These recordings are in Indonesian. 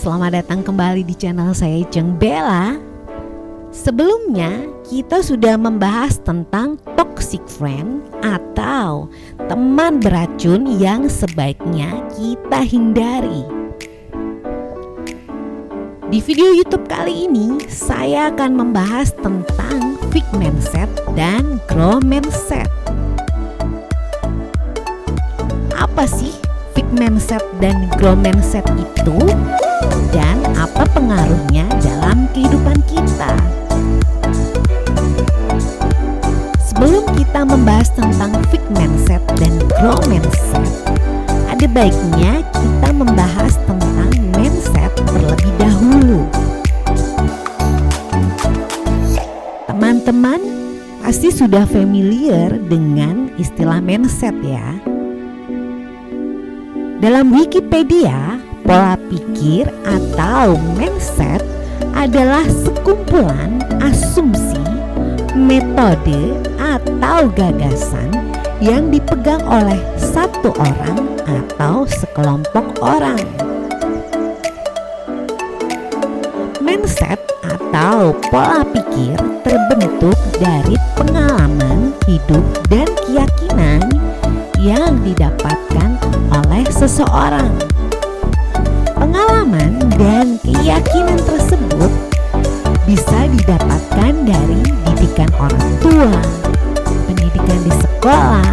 selamat datang kembali di channel saya Ijeng Bella. Sebelumnya kita sudah membahas tentang toxic friend atau teman beracun yang sebaiknya kita hindari. Di video YouTube kali ini saya akan membahas tentang fixed mindset dan growth mindset. Apa sih fixed mindset dan growth mindset itu, dan apa pengaruhnya dalam kehidupan kita? Sebelum kita membahas tentang fixed mindset dan growth mindset, ada baiknya kita membahas tentang mindset terlebih dahulu. Teman-teman pasti sudah familiar dengan istilah mindset ya. Dalam Wikipedia, pola pikir atau mindset adalah sekumpulan asumsi, metode, atau gagasan yang dipegang oleh satu orang atau sekelompok orang. Mindset atau pola pikir terbentuk dari pengalaman hidup dan keyakinan yang didapatkan oleh seseorang. Pengalaman dan keyakinan tersebut bisa didapatkan dari didikan orang tua, pendidikan di sekolah,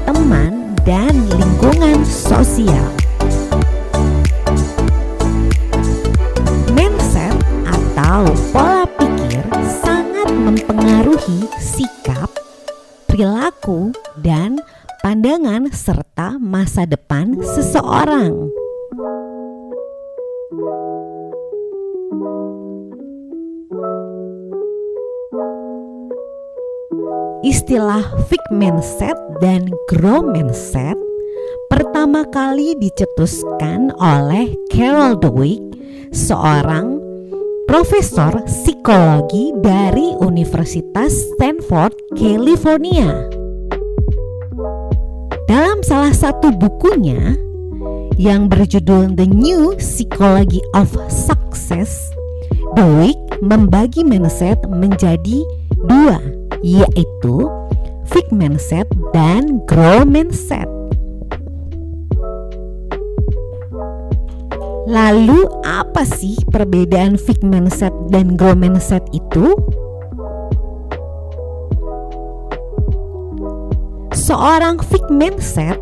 teman, dan lingkungan sosial. Mindset atau pola pikir sangat mempengaruhi sikap, perilaku, dan pandangan serta masa depan seseorang. Istilah fixed mindset dan growth mindset pertama kali dicetuskan oleh Carol Dweck, seorang profesor psikologi dari Universitas Stanford, California. Dalam salah satu bukunya yang berjudul The New Psychology of Success, Dweck membagi mindset menjadi dua, yaitu fixed mindset dan growth mindset. Lalu apa sih perbedaan fixed mindset dan growth mindset itu? Seorang fixed mindset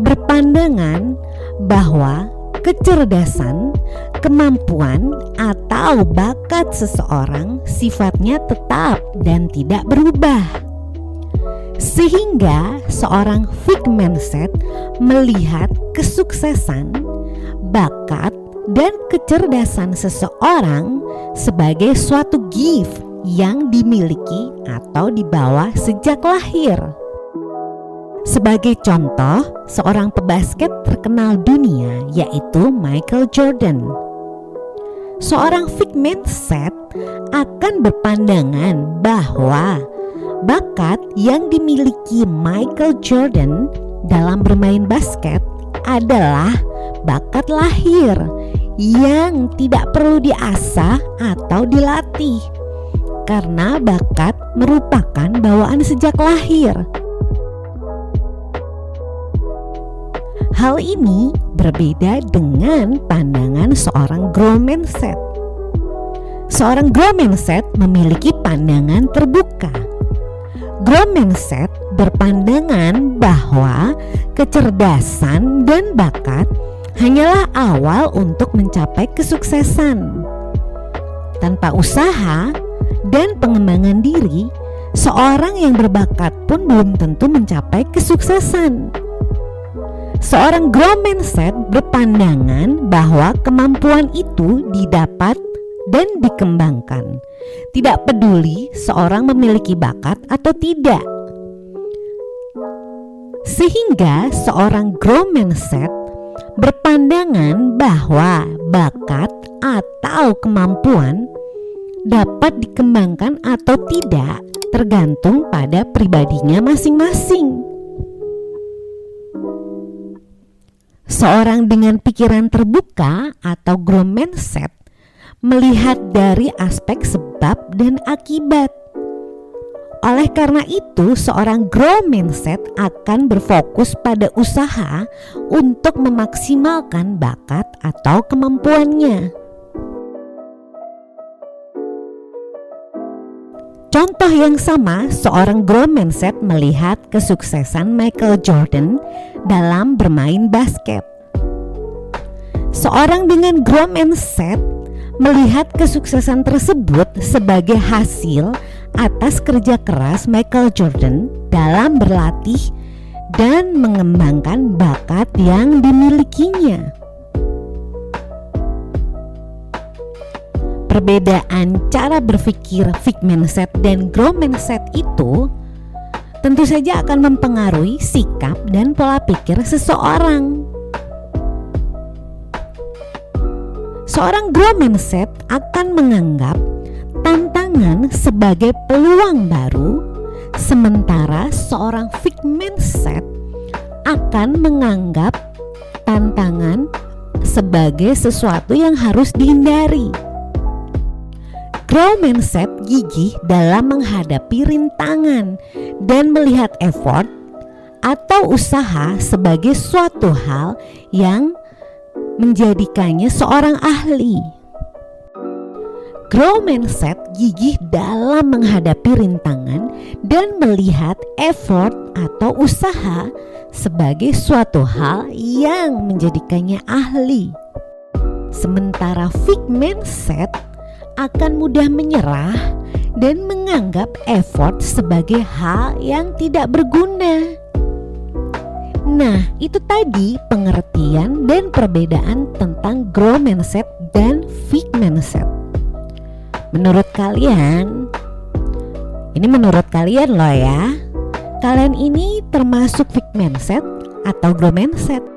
berpandangan bahwa kecerdasan, kemampuan, atau bakat seseorang sifatnya tetap dan tidak berubah. Sehingga seorang fixed mindset melihat kesuksesan, bakat, dan kecerdasan seseorang sebagai suatu gift yang dimiliki atau dibawa sejak lahir. Sebagai contoh, seorang pebasket terkenal dunia yaitu Michael Jordan. Seorang fixed mindset akan berpandangan bahwa bakat yang dimiliki Michael Jordan dalam bermain basket adalah bakat lahir yang tidak perlu diasah atau dilatih, karena bakat merupakan bawaan sejak lahir. Hal ini berbeda dengan pandangan seorang growth mindset. Seorang growth mindset memiliki pandangan terbuka. Growth mindset berpandangan bahwa kecerdasan dan bakat hanyalah awal untuk mencapai kesuksesan. Tanpa usaha dan pengembangan diri, seorang yang berbakat pun belum tentu mencapai kesuksesan. Seorang growth mindset berpandangan bahwa kemampuan itu didapat dan dikembangkan, tidak peduli seorang memiliki bakat atau tidak. Sehingga seorang growth mindset berpandangan bahwa bakat atau kemampuan dapat dikembangkan atau tidak tergantung pada pribadinya masing-masing. Seorang dengan pikiran terbuka atau growth mindset melihat dari aspek sebab dan akibat. Oleh karena itu, seorang growth mindset akan berfokus pada usaha untuk memaksimalkan bakat atau kemampuannya. Contoh yang sama, seorang growth mindset melihat kesuksesan Michael Jordan dalam bermain basket. Seorang dengan growth mindset melihat kesuksesan tersebut sebagai hasil atas kerja keras Michael Jordan dalam berlatih dan mengembangkan bakat yang dimilikinya. Perbedaan cara berpikir fixed mindset dan growth mindset itu tentu saja akan mempengaruhi sikap dan pola pikir seseorang. Seorang growth mindset akan menganggap tantangan sebagai peluang baru, sementara seorang fixed mindset akan menganggap tantangan sebagai sesuatu yang harus dihindari. Growth mindset gigih dalam menghadapi rintangan dan melihat effort atau usaha sebagai suatu hal yang menjadikannya seorang ahli. Growth mindset gigih dalam menghadapi rintangan dan melihat effort atau usaha sebagai suatu hal yang menjadikannya ahli. Sementara fixed mindset akan mudah menyerah dan menganggap effort sebagai hal yang tidak berguna. Nah, itu tadi pengertian dan perbedaan tentang growth mindset dan fixed mindset. Menurut kalian, ini menurut kalian loh ya, kalian ini termasuk fixed mindset atau growth mindset?